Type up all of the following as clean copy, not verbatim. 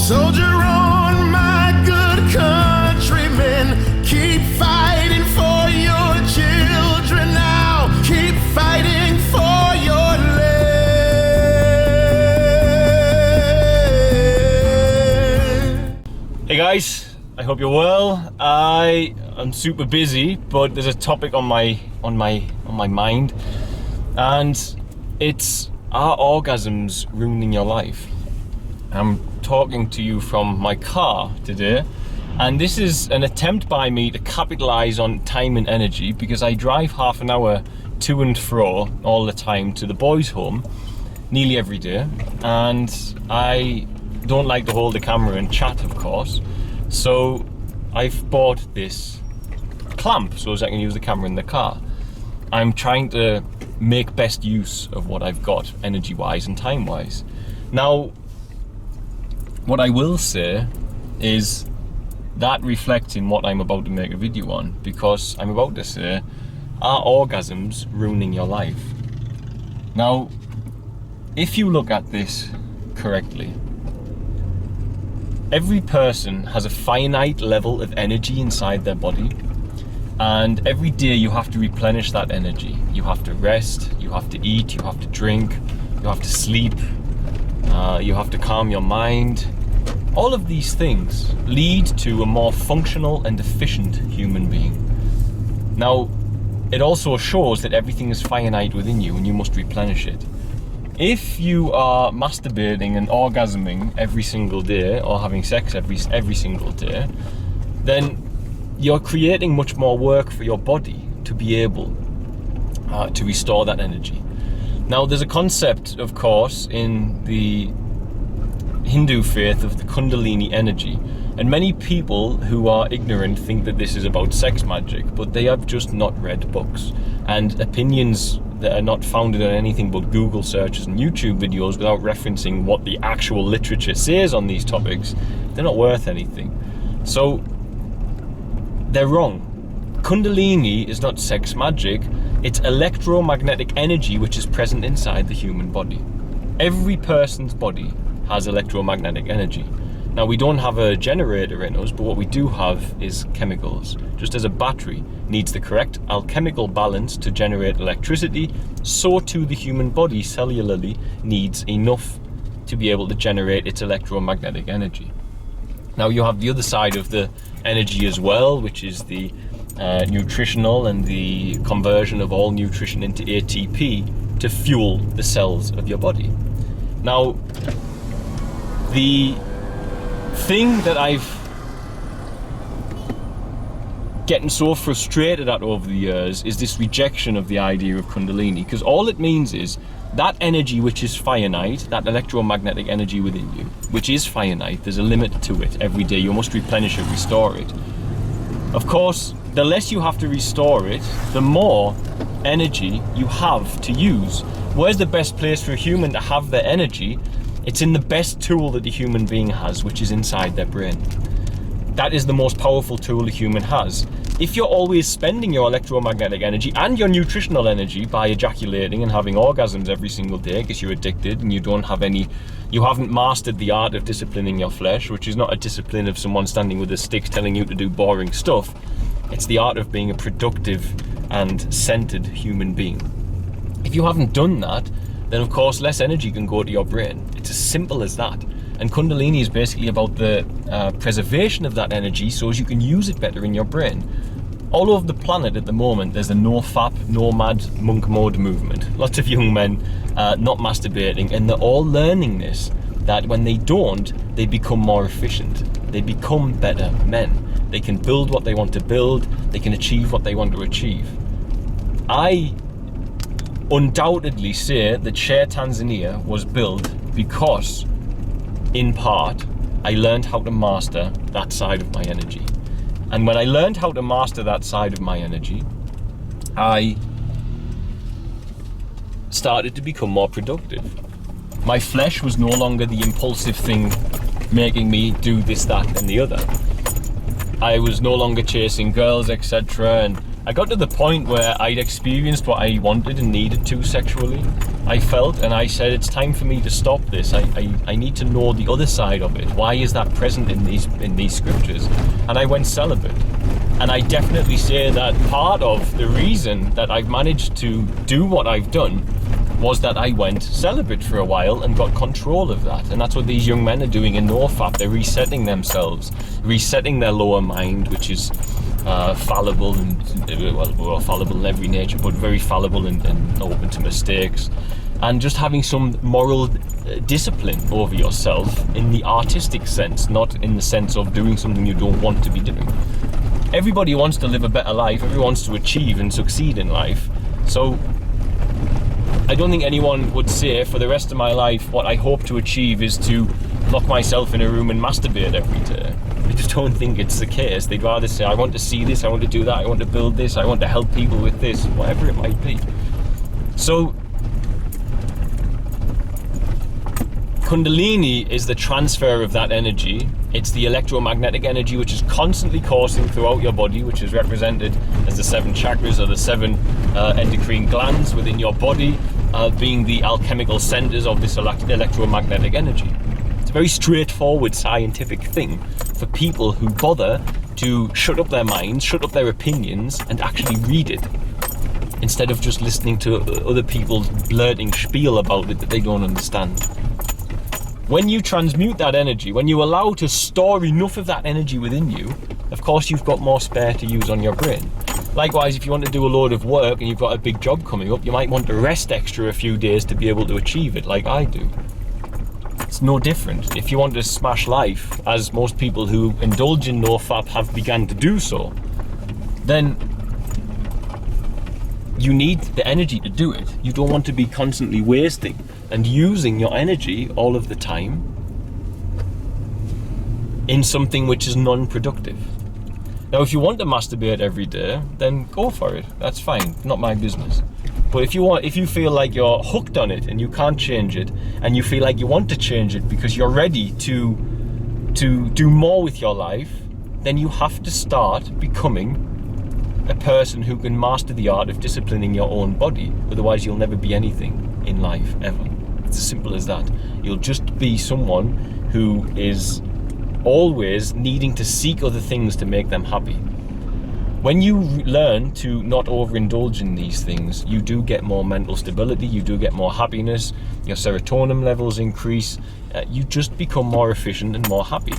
Soldier on, my good countrymen. Keep fighting for your children now. Keep fighting for your land. Hey guys, I hope you're well. I am super busy, but there's a topic on my mind, and it's, are orgasms ruining your life? I'm talking to you from my car today, and this is an attempt by me to capitalize on time and energy, because I drive half an hour to and fro all the time to the boys' home nearly every day, and I don't like to hold the camera and chat, of course, so I've bought this clamp so as I can use the camera in the car. I'm trying to make best use of what I've got energy-wise and time-wise. Now, what I will say is that reflects in what I'm about to make a video on, because I'm about to say, are orgasms ruining your life? Now, if you look at this correctly, every person has a finite level of energy inside their body, and every day you have to replenish that energy. You have to rest, you have to eat, you have to drink, you have to sleep, you have to calm your mind. All of these things lead to a more functional and efficient human being. Now, it also shows that everything is finite within you and you must replenish it. If you are masturbating and orgasming every single day, or having sex every single day, then you're creating much more work for your body to be able to restore that energy. Now, there's a concept, of course, in the Hindu faith of the Kundalini energy, and many people who are ignorant think that this is about sex magic, but they have just not read books, and opinions that are not founded on anything but Google searches and YouTube videos without referencing what the actual literature says on these topics, they're not worth anything. So they're wrong. Kundalini is not sex magic, it's electromagnetic energy which is present inside the human body. Every person's body has electromagnetic energy. Now, we don't have a generator in us, but what we do have is chemicals. Just as a battery needs the correct alchemical balance to generate electricity, so too the human body cellularly needs enough to be able to generate its electromagnetic energy. Now, you have the other side of the energy as well, which is the nutritional and the conversion of all nutrition into ATP to fuel the cells of your body. Now, the thing that I've getting so frustrated at over the years is this rejection of the idea of Kundalini, because all it means is that energy which is finite, that electromagnetic energy within you, which is finite, there's a limit to it. Every day you must replenish it, restore it. Of course, the less you have to restore it, the more energy you have to use. Where's the best place for a human to have their energy? It's in the best tool that the human being has, which is inside their brain. That is the most powerful tool a human has. If you're always spending your electromagnetic energy and your nutritional energy by ejaculating and having orgasms every single day because you're addicted and you haven't mastered the art of disciplining your flesh, which is not a discipline of someone standing with a stick telling you to do boring stuff. It's the art of being a productive and centered human being. If you haven't done that, then of course less energy can go to your brain. It's as simple as that. And Kundalini is basically about the preservation of that energy so as you can use it better in your brain. All over the planet at the moment, there's a no-fap, nomad, monk mode movement. Lots of young men not masturbating, and they're all learning this, that when they don't, they become more efficient. They become better men. They can build what they want to build. They can achieve what they want to achieve. I undoubtedly say that Share Tanzania was built because, in part, I learned how to master that side of my energy. And when I learned how to master that side of my energy, I started to become more productive. My flesh was no longer the impulsive thing making me do this, that, and the other. I was no longer chasing girls, etc. And I got to the point where I'd experienced what I wanted and needed to sexually. I felt, and I said, it's time for me to stop this. I need to know the other side of it. Why is that present in these scriptures? And I went celibate. And I definitely say that part of the reason that I've managed to do what I've done was that I went celibate for a while and got control of that. And that's what these young men are doing in NoFap. They're resetting themselves, resetting their lower mind, which is fallible and, well, fallible in every nature, but very fallible and open to mistakes. And just having some moral discipline over yourself in the artistic sense, not in the sense of doing something you don't want to be doing. Everybody wants to live a better life, everyone wants to achieve and succeed in life. So I don't think anyone would say for the rest of my life what I hope to achieve is to lock myself in a room and masturbate every day. I just don't think it's the case. They'd rather say, I want to see this, I want to do that, I want to build this, I want to help people with this, whatever it might be. So Kundalini is the transfer of that energy. It's the electromagnetic energy which is constantly coursing throughout your body, which is represented as the 7 chakras or the 7 endocrine glands within your body, being the alchemical centers of this electromagnetic energy. It's a very straightforward scientific thing for people who bother to shut up their minds, shut up their opinions, and actually read it, instead of just listening to other people's blurting spiel about it that they don't understand. When you transmute that energy, when you allow to store enough of that energy within you, of course you've got more spare to use on your brain. Likewise, if you want to do a load of work and you've got a big job coming up, you might want to rest extra a few days to be able to achieve it, like I do. It's no different. If you want to smash life, as most people who indulge in NoFap have begun to do so, then you need the energy to do it. You don't want to be constantly wasting and using your energy all of the time in something which is non-productive. Now, if you want to masturbate every day, then go for it. That's fine, not my business. But if you feel like you're hooked on it and you can't change it, and you feel like you want to change it because you're ready to do more with your life, then you have to start becoming a person who can master the art of disciplining your own body. Otherwise, you'll never be anything in life, ever. It's as simple as that. You'll just be someone who is always needing to seek other things to make them happy. When you learn to not overindulge in these things, you do get more mental stability, you do get more happiness, your serotonin levels increase, you just become more efficient and more happy.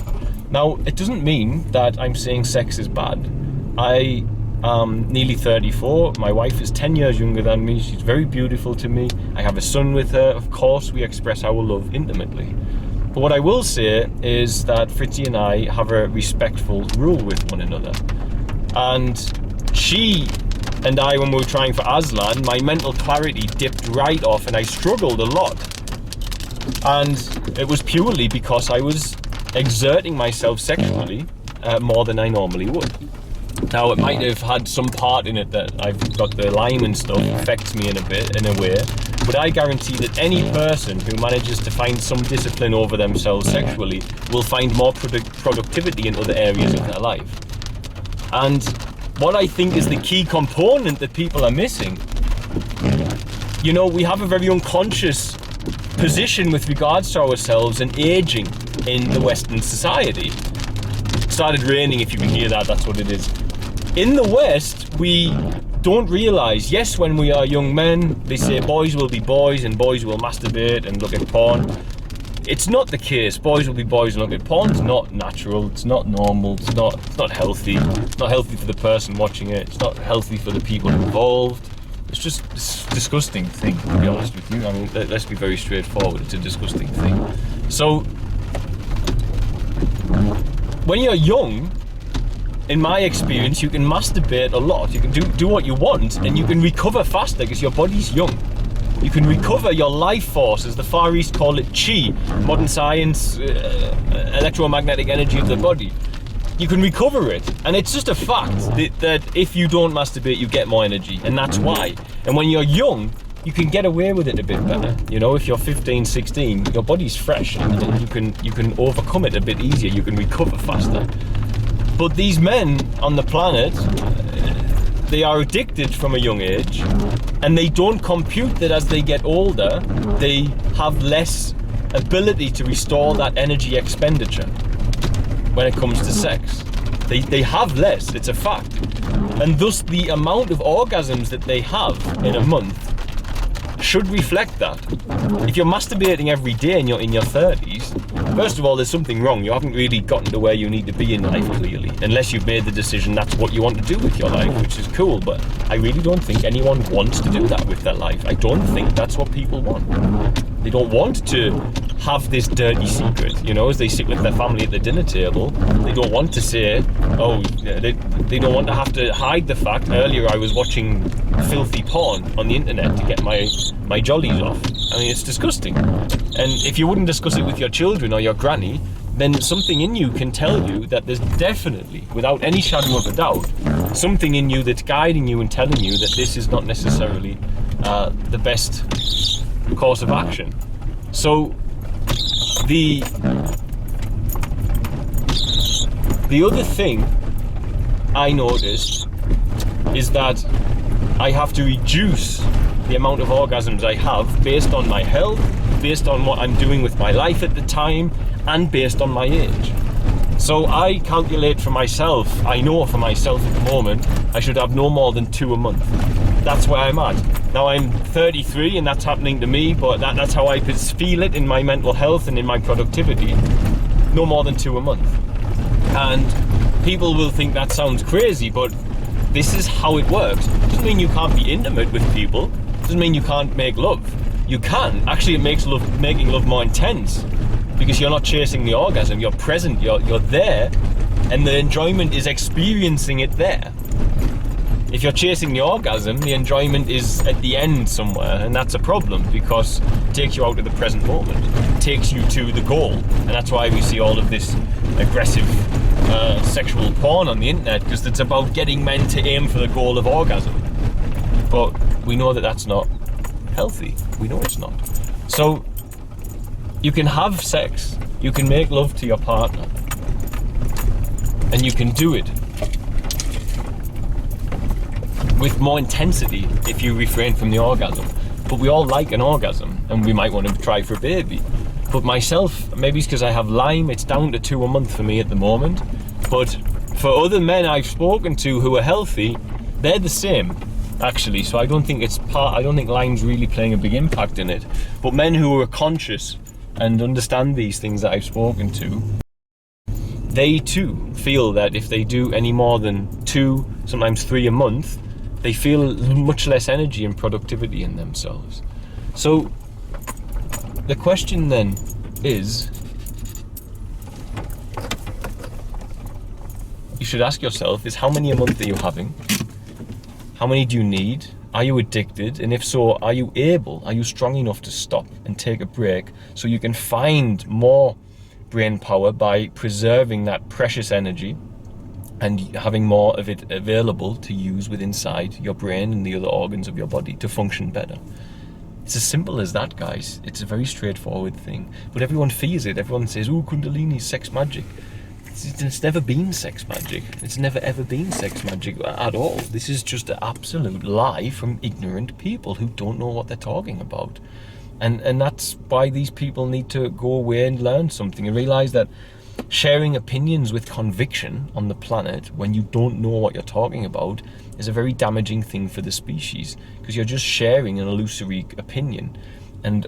Now, it doesn't mean that I'm saying sex is bad. I am nearly 34, my wife is 10 years younger than me, she's very beautiful to me, I have a son with her, of course we express our love intimately. But what I will say is that Fritzi and I have a respectful rule with one another. And she and I, when we were trying for Aslan, my mental clarity dipped right off and I struggled a lot. And it was purely because I was exerting myself sexually more than I normally would. Now, it might have had some part in it that I've got the Lyme and stuff affects me in a way, but I guarantee that any person who manages to find some discipline over themselves sexually will find more productivity in other areas of their life. And what I think is the key component that people are missing, you know, we have a very unconscious position with regards to ourselves and aging in the Western society. It started raining, if you can hear that, that's what it is. In the West, we don't realize, yes, when we are young men, they say boys will be boys and boys will masturbate and look at porn. It's not the case. Boys will be boys and look at porn. It's not natural, it's not normal, it's not healthy. It's not healthy for the person watching it, it's not healthy for the people involved. It's just a disgusting thing, to be honest with you. I mean, let's be very straightforward, it's a disgusting thing. So, when you're young, in my experience, you can masturbate a lot, you can do what you want, and you can recover faster because your body's young. You can recover your life force, as the Far East call it chi, modern science, electromagnetic energy of the body. You can recover it, and it's just a fact that if you don't masturbate, you get more energy, and that's why. And when you're young, you can get away with it a bit better. You know, if you're 15, 16, your body's fresh, and you can overcome it a bit easier, you can recover faster. But these men on the planet, they are addicted from a young age, and they don't compute that as they get older, they have less ability to restore that energy expenditure when it comes to sex. They have less, it's a fact. And thus the amount of orgasms that they have in a month should reflect that. If you're masturbating every day and you're in your 30s, first of all, there's something wrong. You haven't really gotten to where you need to be in life, clearly, unless you've made the decision that's what you want to do with your life, which is cool, but I really don't think anyone wants to do that with their life. I don't think that's what people want. They don't want to have this dirty secret, you know, as they sit with their family at the dinner table. They don't want to say, oh, they don't want to have to hide the fact, earlier I was watching filthy porn on the internet to get my jollies off. I mean, it's disgusting. And if you wouldn't discuss it with your children or your granny, then something in you can tell you that there's definitely, without any shadow of a doubt, something in you that's guiding you and telling you that this is not necessarily the best course of action. So the other thing I noticed is that I have to reduce the amount of orgasms I have based on my health, based on what I'm doing with my life at the time, and based on my age. So I calculate for myself, I know for myself at the moment, I should have no more than 2 a month. That's where I'm at. Now I'm 33 and that's happening to me, but that's how I feel it in my mental health and in my productivity. No more than 2 a month. And people will think that sounds crazy, but this is how it works. It doesn't mean you can't be intimate with people. It doesn't mean you can't make love. You can. Actually, it makes making love more intense, because you're not chasing the orgasm, you're present, you're there, and the enjoyment is experiencing it there. If you're chasing the orgasm, the enjoyment is at the end somewhere, and that's a problem, because it takes you out of the present moment. It takes you to the goal, and that's why we see all of this aggressive sexual porn on the internet, because it's about getting men to aim for the goal of orgasm. But we know that that's not healthy. We know it's not. So you can have sex, you can make love to your partner, and you can do it with more intensity if you refrain from the orgasm. But we all like an orgasm, and we might want to try for a baby. But myself, maybe it's because I have Lyme, it's down to 2 a month for me at the moment. But for other men I've spoken to who are healthy, they're the same, actually. So I don't think Lyme's really playing a big impact in it. But men who are conscious and understand these things that I've spoken to, they too feel that if they do any more than 2, sometimes 3 a month, they feel much less energy and productivity in themselves. So the question then is, you should ask yourself, is how many a month are you having? How many do you need? Are you addicted? And if so, are you strong enough to stop and take a break so you can find more brain power by preserving that precious energy and having more of it available to use inside your brain and the other organs of your body to function better? It's as simple as that, guys. It's a very straightforward thing. But everyone fears it. Everyone says, oh, Kundalini, sex magic. It's never been sex magic. It's never ever been sex magic at all. This is just an absolute lie from ignorant people who don't know what they're talking about. And that's why these people need to go away and learn something and realize that sharing opinions with conviction on the planet when you don't know what you're talking about is a very damaging thing for the species, because you're just sharing an illusory opinion. And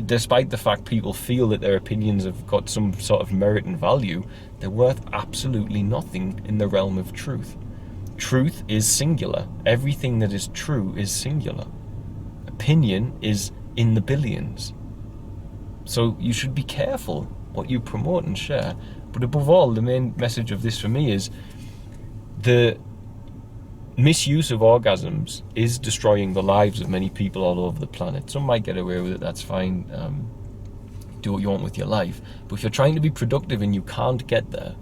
despite the fact people feel that their opinions have got some sort of merit and value, they're worth absolutely nothing in the realm of truth. Truth is singular. Everything that is true is singular. Opinion is in the billions. So you should be careful what you promote and share. But above all, the main message of this for me is the misuse of orgasms is destroying the lives of many people all over the planet. Some might get away with it, that's fine. Do what you want with your life. But if you're trying to be productive and you can't get there,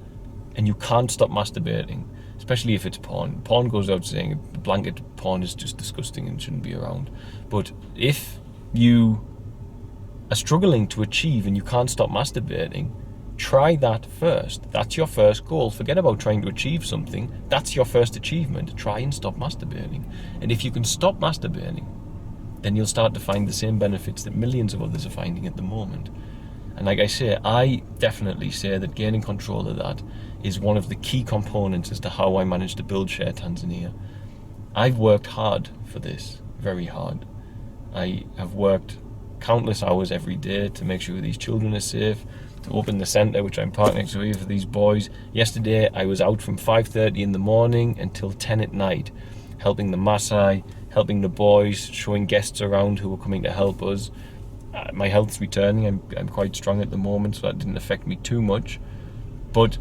and you can't stop masturbating, especially if it's porn. Porn goes out saying blanket porn is just disgusting and shouldn't be around. But if you are struggling to achieve and you can't stop masturbating, try that first. That's your first goal. Forget about trying to achieve something. That's your first achievement. Try and stop masturbating. And if you can stop masturbating, then you'll start to find the same benefits that millions of others are finding at the moment. And like I say, I definitely say that gaining control of that is one of the key components as to how I managed to build Share Tanzania. I've worked hard for this, very hard. I have worked countless hours every day to make sure these children are safe, to open the centre, which I'm parked next to here for these boys. Yesterday, I was out from 5:30 in the morning until 10 at night, helping the Maasai, helping the boys, showing guests around who were coming to help us. My health's returning. I'm quite strong at the moment, so that didn't affect me too much. But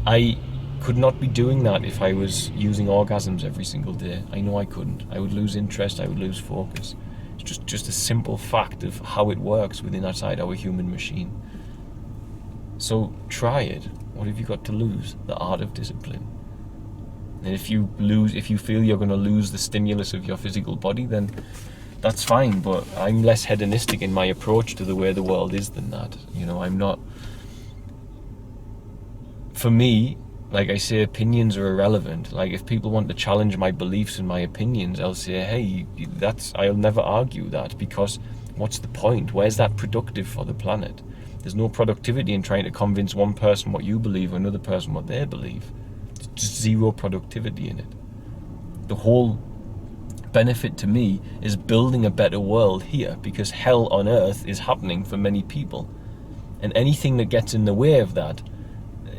I could not be doing that if I was using orgasms every single day. I know I couldn't. I would lose interest, I would lose focus. It's just a simple fact of how it works within outside our human machine. So try it. What have you got to lose? The art of discipline. And if you feel you're going to lose the stimulus of your physical body, then that's fine. But I'm less hedonistic in my approach to the way the world is than that. You know, I'm not. For me, like I say, opinions are irrelevant. Like if people want to challenge my beliefs and my opinions, I'll say, hey, I'll never argue that, because what's the point? Where's that productive for the planet? There's no productivity in trying to convince one person what you believe or another person what they believe. There's just zero productivity in it. The whole benefit to me is building a better world here, because hell on earth is happening for many people. And anything that gets in the way of that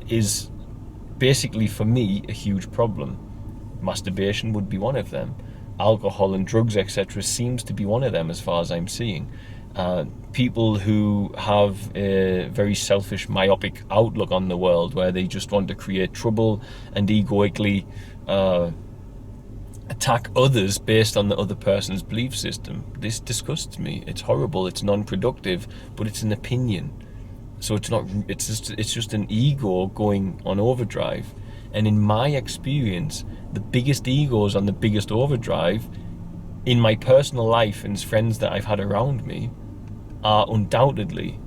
is basically, for me, a huge problem. Masturbation would be one of them. Alcohol and drugs, etc., seems to be one of them as far as I'm seeing. People who have a very selfish, myopic outlook on the world, where they just want to create trouble and egoically attack others based on the other person's belief system. This disgusts me. It's horrible, it's non-productive, but it's an opinion. So it's just an ego going on overdrive. And in my experience, the biggest egos on the biggest overdrive in my personal life and friends that I've had around me are undoubtedly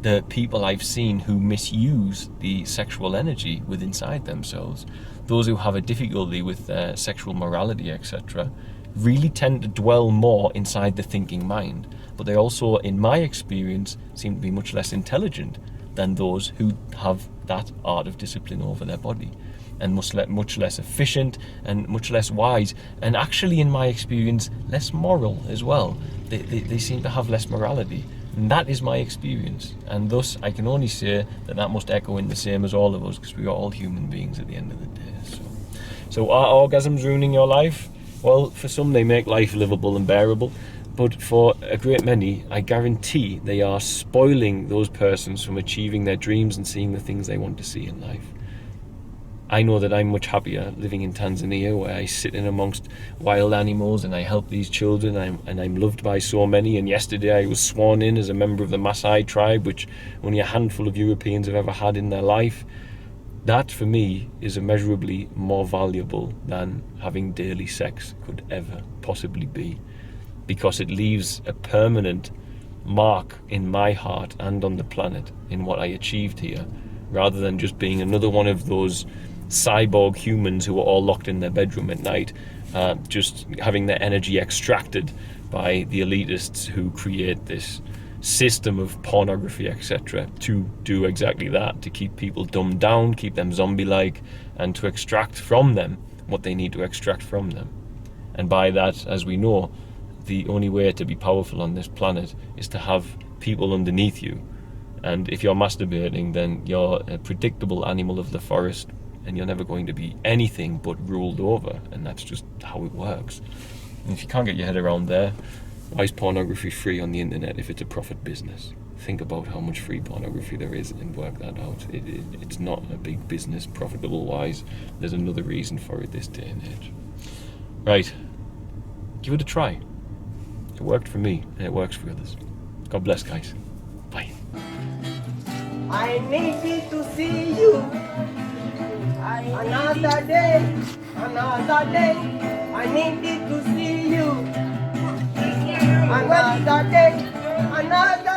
the people I've seen who misuse the sexual energy within inside themselves. Those who have a difficulty with their sexual morality, etc., really tend to dwell more inside the thinking mind. But they also, in my experience, seem to be much less intelligent than those who have that art of discipline over their body, and much less efficient and much less wise, and actually, in my experience, less moral as well. They seem to have less morality, and that is my experience. And thus, I can only say that must echo in the same as all of us, because we are all human beings at the end of the day. So are orgasms ruining your life? Well, for some they make life livable and bearable, but for a great many, I guarantee they are spoiling those persons from achieving their dreams and seeing the things they want to see in life. I know that I'm much happier living in Tanzania, where I sit in amongst wild animals and I help these children, and I'm loved by so many. And yesterday I was sworn in as a member of the Maasai tribe, which only a handful of Europeans have ever had in their life. That, for me, is immeasurably more valuable than having daily sex could ever possibly be, because it leaves a permanent mark in my heart and on the planet in what I achieved here, rather than just being another one of those cyborg humans who are all locked in their bedroom at night, just having their energy extracted by the elitists who create this system of pornography, etc., to do exactly that, to keep people dumbed down, keep them zombie-like, and to extract from them what they need to extract from them. And by that, as we know, the only way to be powerful on this planet is to have people underneath you. And if you're masturbating, then you're a predictable animal of the forest, and you're never going to be anything but ruled over, and that's just how it works. And if you can't get your head around there, why is pornography free on the internet if it's a profit business? Think about how much free pornography there is and work that out. It's not a big business, profitable wise. There's another reason for it this day and age. Right, give it a try. It worked for me, and it works for others. God bless, guys. Bye. I needed to see you. Another day, I needed to see you. Another day, another